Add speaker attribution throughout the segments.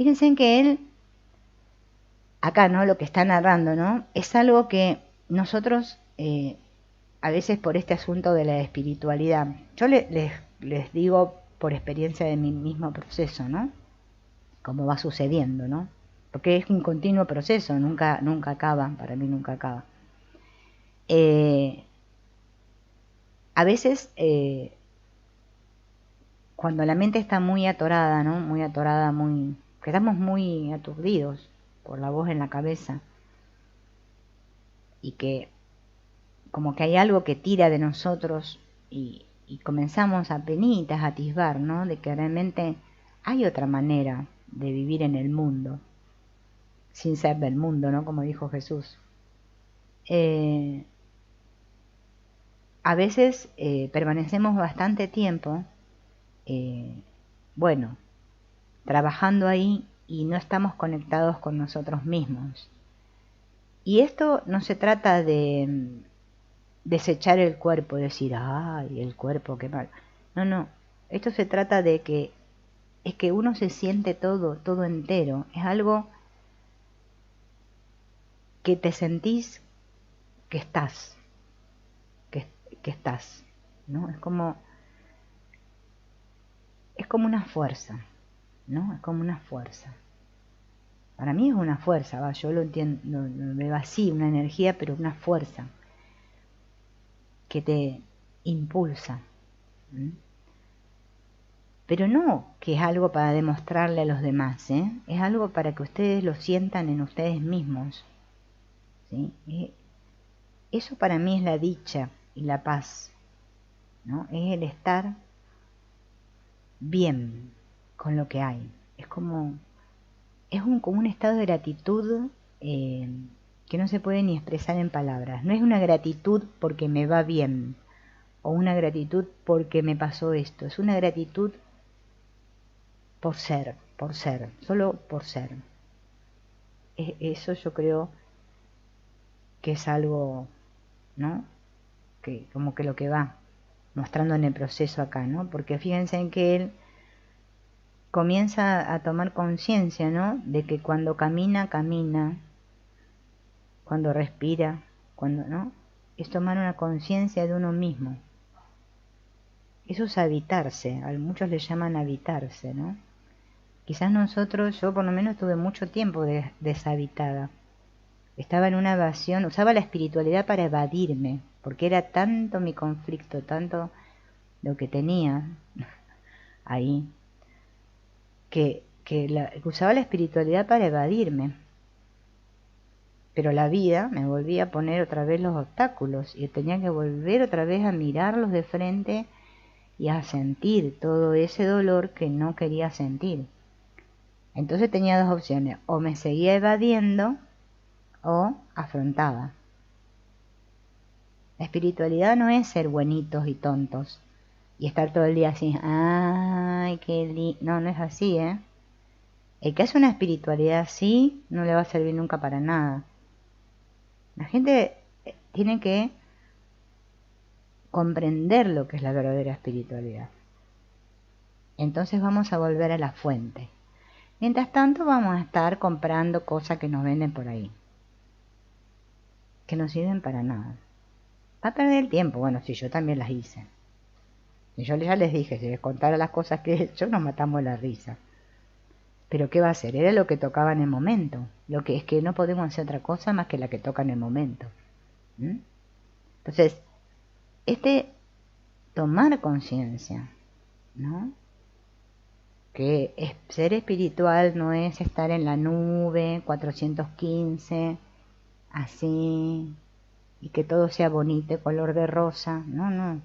Speaker 1: Fíjense en que él, acá, ¿no? Lo que está narrando, ¿no? Es algo que nosotros, a veces por este asunto de la espiritualidad, yo les digo por experiencia de mi mismo proceso, ¿no? Cómo va sucediendo, ¿no? Porque es un continuo proceso, nunca acaba, para mí nunca acaba. A veces, cuando la mente está muy atorada, ¿no? Muy atorada, quedamos muy aturdidos por la voz en la cabeza, y que como que hay algo que tira de nosotros, y comenzamos apenitas a atisbar, ¿no? De que realmente hay otra manera de vivir en el mundo, sin ser del mundo, ¿no? Como dijo Jesús. A veces permanecemos bastante tiempo, bueno, trabajando ahí, y no estamos conectados con nosotros mismos. Y esto no se trata de desechar el cuerpo, decir, ay, el cuerpo, qué mal. No, no. Esto se trata de que es que uno se siente todo entero. Es algo que te sentís que estás, que, que estás, ¿no? Es como una fuerza, ¿no? Es como una fuerza. Para mí es una fuerza, va, yo lo entiendo, lo veo así, una energía, pero una fuerza que te impulsa. ¿Mm? Pero no que es algo para demostrarle a los demás, ¿eh? Es algo para que ustedes lo sientan en ustedes mismos, ¿sí? Eso para mí es la dicha y la paz, ¿no? Es el estar bien con lo que hay. Como un estado de gratitud, eh, que no se puede ni expresar en palabras. No es una gratitud porque me va bien, o una gratitud porque me pasó esto. Es una gratitud por ser, solo por ser. Eso yo creo que es algo, ¿no? Que como que lo que va mostrando en el proceso acá, ¿no? Porque fíjense en que él comienza a tomar conciencia, ¿no? De que cuando camina, cuando respira, cuando, ¿no? Es tomar una conciencia de uno mismo. Eso es habitarse, a muchos le llaman habitarse, ¿no? Quizás nosotros, yo por lo menos tuve mucho tiempo deshabitada. Estaba en una evasión, usaba la espiritualidad para evadirme, porque era tanto mi conflicto, tanto lo que tenía ahí, que usaba la espiritualidad para evadirme. Pero la vida me volvía a poner otra vez los obstáculos, y tenía que volver otra vez a mirarlos de frente y a sentir todo ese dolor que no quería sentir. Entonces tenía dos opciones: o me seguía evadiendo o afrontaba. La espiritualidad no es ser buenitos y tontos y estar todo el día así, ay, qué lindo. No, no es así, ¿eh? El que hace una espiritualidad así no le va a servir nunca para nada. La gente tiene que comprender lo que es la verdadera espiritualidad. Entonces vamos a volver a la fuente. Mientras tanto vamos a estar comprando cosas que nos venden por ahí, que no sirven para nada. Va a perder el tiempo. Bueno, si yo también las hice. Y yo ya les dije, si les contara las cosas que he hecho, nos matamos la risa. Pero ¿qué va a hacer? Era lo que tocaba en el momento. Lo que es que no podemos hacer otra cosa más que la que toca en el momento. ¿Mm? Entonces, tomar conciencia, ¿no? Que ser espiritual no es estar en la nube 415, así, y que todo sea bonito, color de rosa. No, no.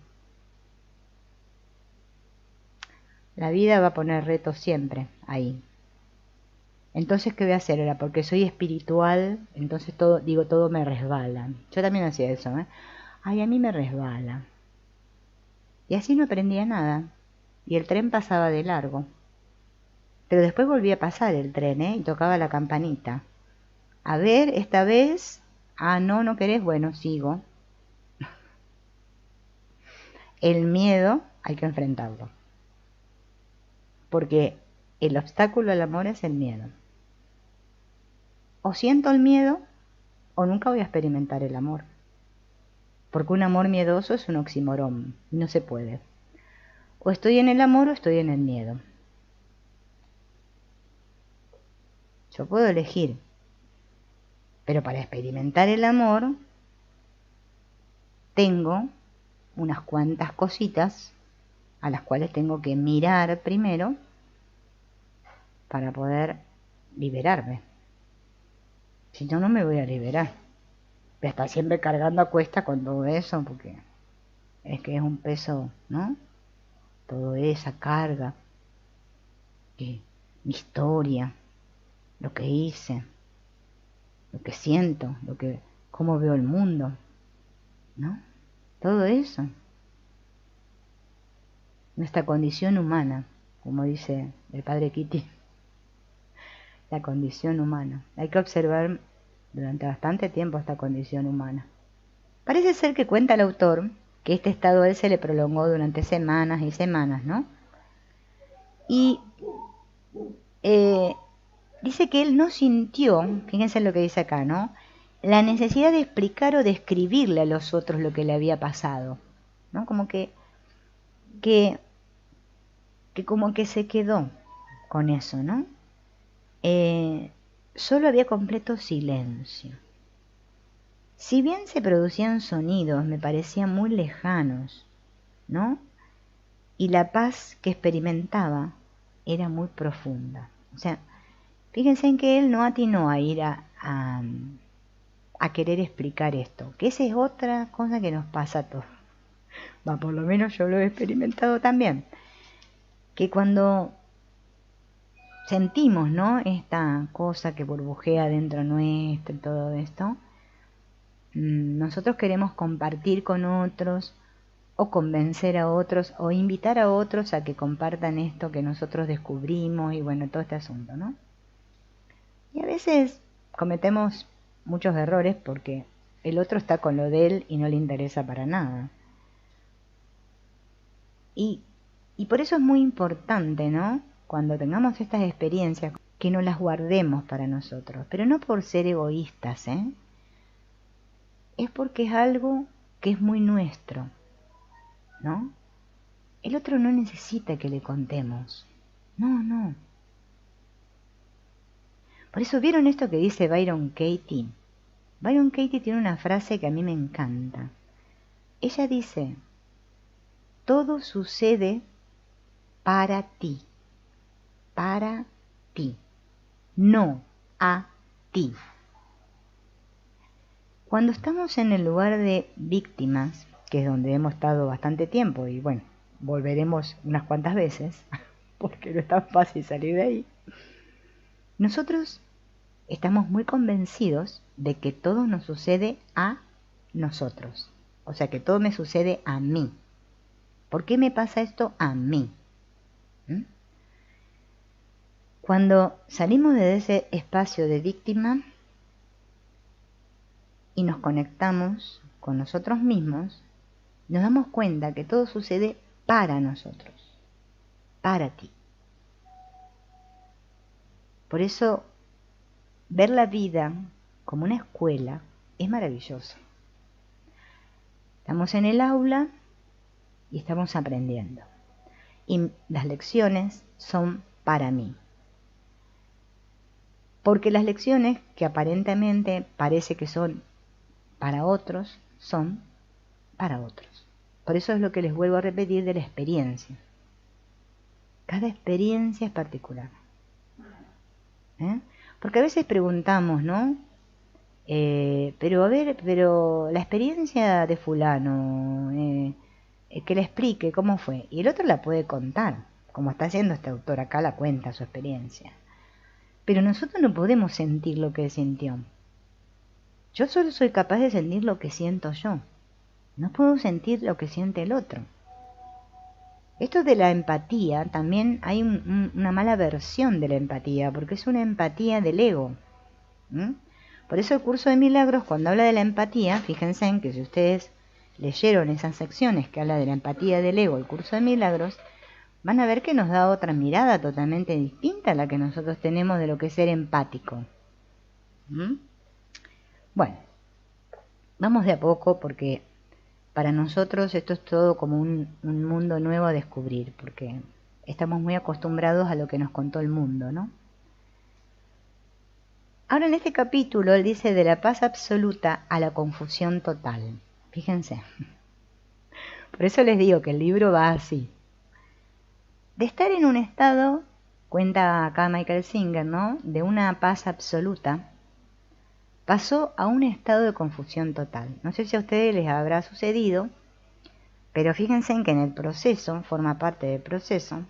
Speaker 1: La vida va a poner retos siempre ahí. Entonces, ¿qué voy a hacer? Era porque soy espiritual, entonces todo me resbala. Yo también hacía eso, ¿eh? Ay, a mí me resbala. Y así no aprendía nada. Y el tren pasaba de largo. Pero después volvía a pasar el tren, ¿eh? Y tocaba la campanita. A ver, esta vez... Ah, no, no querés, bueno, sigo. El miedo hay que enfrentarlo. Porque el obstáculo al amor es el miedo. O siento el miedo o nunca voy a experimentar el amor. Porque un amor miedoso es un oxímoron, no se puede. O estoy en el amor o estoy en el miedo. Yo puedo elegir, pero para experimentar el amor tengo unas cuantas cositas a las cuales tengo que mirar primero para poder liberarme. Si no, no me voy a liberar. Voy a estar siempre cargando a cuesta con todo eso, porque es que es un peso, ¿no? Toda esa carga, mi historia, lo que hice, lo que siento, cómo veo el mundo, ¿no? Todo eso. Nuestra condición humana, como dice el padre Kitty, la condición humana. Hay que observar durante bastante tiempo esta condición humana. Parece ser que cuenta el autor que este estado a él se le prolongó durante semanas y semanas, ¿no? Y dice que él no sintió, fíjense lo que dice acá, ¿no? La necesidad de explicar o describirle a los otros lo que le había pasado, ¿no? Como que como que se quedó con eso, ¿no? Solo había completo silencio. Si bien se producían sonidos, me parecían muy lejanos, ¿no? Y la paz que experimentaba era muy profunda. O sea, fíjense en que él no atinó a ir a querer explicar esto, que esa es otra cosa que nos pasa a todos. Va, por lo menos yo lo he experimentado también. Que cuando sentimos, ¿no? Esta cosa que burbujea dentro nuestro y todo esto, nosotros queremos compartir con otros, o convencer a otros, o invitar a otros a que compartan esto que nosotros descubrimos, y bueno, todo este asunto, ¿no? Y a veces cometemos muchos errores porque el otro está con lo de él y no le interesa para nada. Y por eso es muy importante, ¿no? Cuando tengamos estas experiencias, que no las guardemos para nosotros, pero no por ser egoístas, ¿eh? Es porque es algo que es muy nuestro, ¿no? El otro no necesita que le contemos. No, no. Por eso, ¿vieron esto que dice Byron Katie? Byron Katie tiene una frase que a mí me encanta. Ella dice, todo sucede para ti, no a ti. Cuando estamos en el lugar de víctimas, que es donde hemos estado bastante tiempo, y bueno, volveremos unas cuantas veces, porque no es tan fácil salir de ahí, nosotros estamos muy convencidos de que todo nos sucede a nosotros. O sea, que todo me sucede a mí. ¿Por qué me pasa esto a mí? Cuando salimos de ese espacio de víctima y nos conectamos con nosotros mismos, nos damos cuenta que todo sucede para nosotros, para ti. Por eso, ver la vida como una escuela es maravilloso. Estamos en el aula y estamos aprendiendo. Y las lecciones son para mí. Porque las lecciones que aparentemente parece que son para otros, son para otros. Por eso es lo que les vuelvo a repetir de la experiencia. Cada experiencia es particular. Porque a veces preguntamos, ¿no? Pero la experiencia de fulano, que le explique cómo fue. Y el otro la puede contar, como está haciendo este autor acá, la cuenta su experiencia. Pero nosotros no podemos sentir lo que sintió. Yo solo soy capaz de sentir lo que siento yo. No puedo sentir lo que siente el otro. Esto de la empatía, también hay una mala versión de la empatía, porque es una empatía del ego. Por eso el curso de milagros, cuando habla de la empatía, fíjense en que si ustedes leyeron esas secciones que habla de la empatía del ego, el curso de milagros, van a ver que nos da otra mirada totalmente distinta a la que nosotros tenemos de lo que es ser empático. ¿Mm? Bueno, vamos de a poco porque para nosotros esto es todo como un mundo nuevo a descubrir, porque estamos muy acostumbrados a lo que nos contó el mundo, ¿no? Ahora en este capítulo él dice de la paz absoluta a la confusión total. Fíjense. Por eso les digo que el libro va así. De estar en un estado, cuenta acá Michael Singer, ¿no? De una paz absoluta, pasó a un estado de confusión total. No sé si a ustedes les habrá sucedido, pero fíjense en que en el proceso, forma parte del proceso,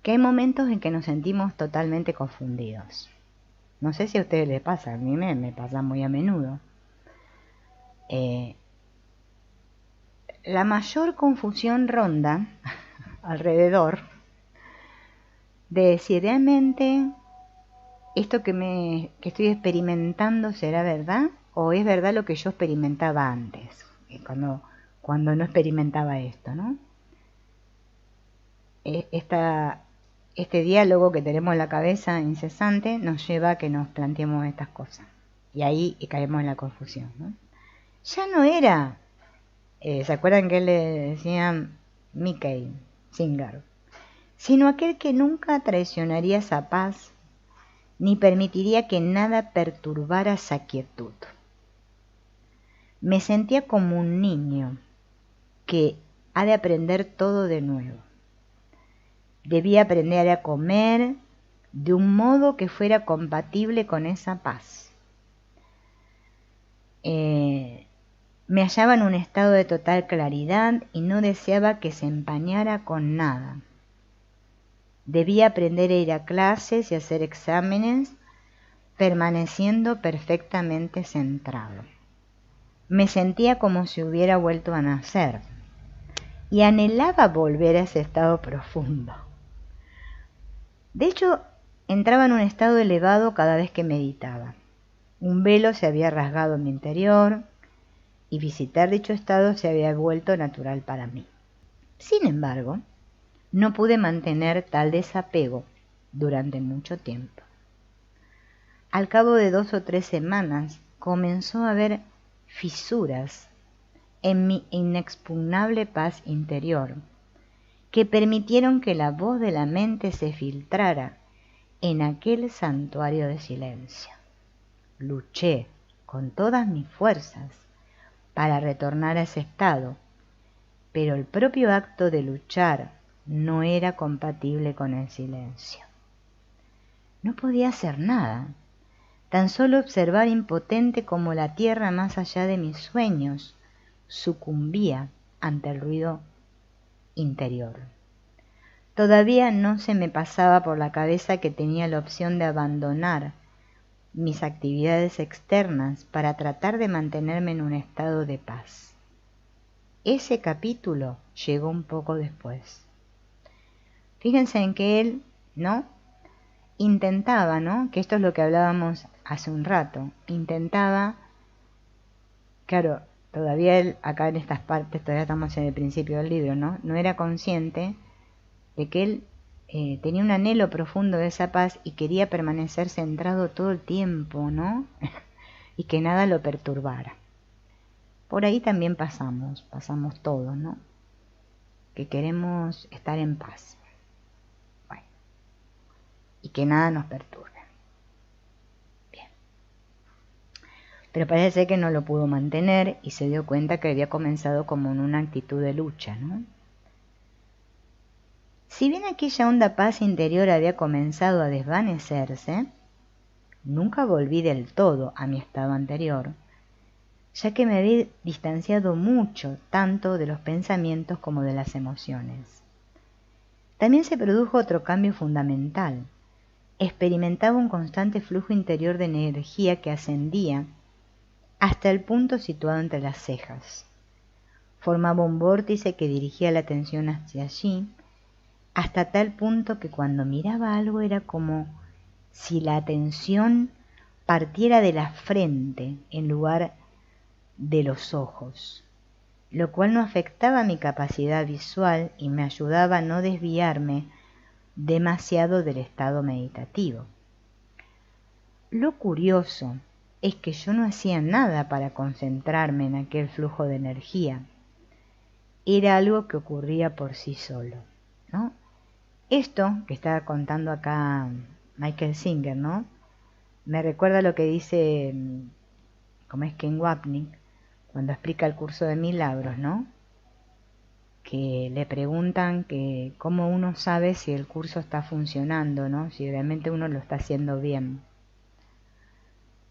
Speaker 1: que hay momentos en que nos sentimos totalmente confundidos. No sé si a ustedes les pasa, a mí me pasa muy a menudo. La mayor confusión ronda alrededor de si realmente esto que estoy experimentando será verdad o es verdad lo que yo experimentaba antes, cuando no experimentaba esto, ¿no? Este diálogo que tenemos en la cabeza incesante nos lleva a que nos planteemos estas cosas. Y ahí caemos en la confusión, ¿no? Ya no era, ¿se acuerdan que él le decía Mickey Singer? Sino aquel que nunca traicionaría esa paz, ni permitiría que nada perturbara esa quietud. Me sentía como un niño que ha de aprender todo de nuevo. Debía aprender a comer de un modo que fuera compatible con esa paz. Me hallaba en un estado de total claridad y no deseaba que se empañara con nada. Debía aprender a ir a clases y hacer exámenes, permaneciendo perfectamente centrado. Me sentía como si hubiera vuelto a nacer y anhelaba volver a ese estado profundo. De hecho, entraba en un estado elevado cada vez que meditaba. Un velo se había rasgado en mi interior y visitar dicho estado se había vuelto natural para mí. Sin embargo, no pude mantener tal desapego durante mucho tiempo. Al cabo de 2 o 3 semanas comenzó a haber fisuras en mi inexpugnable paz interior que permitieron que la voz de la mente se filtrara en aquel santuario de silencio. Luché con todas mis fuerzas para retornar a ese estado, pero el propio acto de luchar no era compatible con el silencio. No podía hacer nada, tan solo observar impotente como la tierra más allá de mis sueños sucumbía ante el ruido interior. Todavía no se me pasaba por la cabeza que tenía la opción de abandonar mis actividades externas para tratar de mantenerme en un estado de paz. Ese capítulo llegó un poco después. Fíjense en que él, ¿no? Intentaba, ¿no? Que esto es lo que hablábamos hace un rato. Intentaba, claro, todavía él, acá en estas partes, todavía estamos en el principio del libro, ¿no? No era consciente de que él tenía un anhelo profundo de esa paz y quería permanecer centrado todo el tiempo, ¿no? Y que nada lo perturbara. Por ahí también pasamos todos, ¿no? Que queremos estar en paz. Bueno, y que nada nos perturbe. Bien. Pero parece que no lo pudo mantener y se dio cuenta que había comenzado como en una actitud de lucha, ¿no? Si bien aquella honda paz interior había comenzado a desvanecerse, nunca volví del todo a mi estado anterior, ya que me había distanciado mucho tanto de los pensamientos como de las emociones. También se produjo otro cambio fundamental. Experimentaba un constante flujo interior de energía que ascendía hasta el punto situado entre las cejas. Formaba un vórtice que dirigía la atención hacia allí, hasta tal punto que cuando miraba algo era como si la atención partiera de la frente en lugar de los ojos. lo cual no afectaba mi capacidad visual y me ayudaba a no desviarme demasiado del estado meditativo. Lo curioso es que yo no hacía nada para concentrarme en aquel flujo de energía. Era algo que ocurría por sí solo, ¿no? Esto que estaba contando acá Michael Singer, ¿no? Me recuerda lo que dice, como es Ken Wapnick, cuando explica el curso de milagros, ¿no? Que le preguntan que cómo uno sabe si el curso está funcionando, ¿no? Si realmente uno lo está haciendo bien.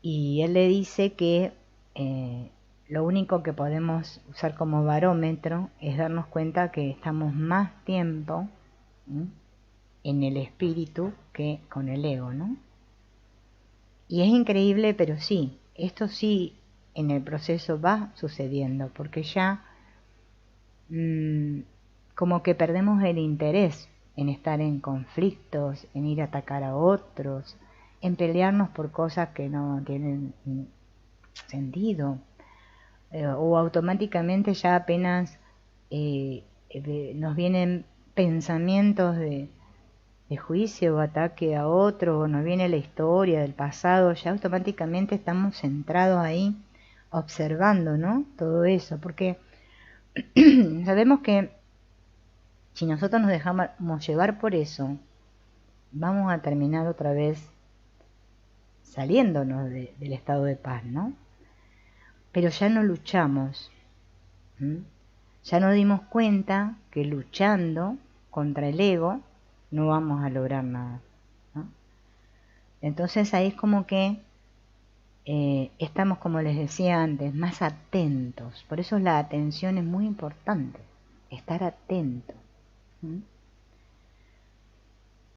Speaker 1: Y él le dice que lo único que podemos usar como barómetro es darnos cuenta que estamos más tiempo en el espíritu que con el ego, ¿no? Y es increíble, pero sí, esto sí en el proceso va sucediendo, porque ya como que perdemos el interés en estar en conflictos, en ir a atacar a otros, en pelearnos por cosas que no tienen sentido, o automáticamente ya apenas nos vienen pensamientos de juicio o ataque a otro, o nos viene la historia del pasado, ya automáticamente estamos centrados ahí observando, ¿no? Todo eso, porque sabemos que si nosotros nos dejamos llevar por eso, vamos a terminar otra vez saliéndonos del estado de paz, ¿no? Pero ya no luchamos. Ya nos dimos cuenta que luchando contra el ego no vamos a lograr nada, ¿no? Entonces ahí es como que estamos, como les decía antes, más atentos. Por eso la atención es muy importante, estar atento.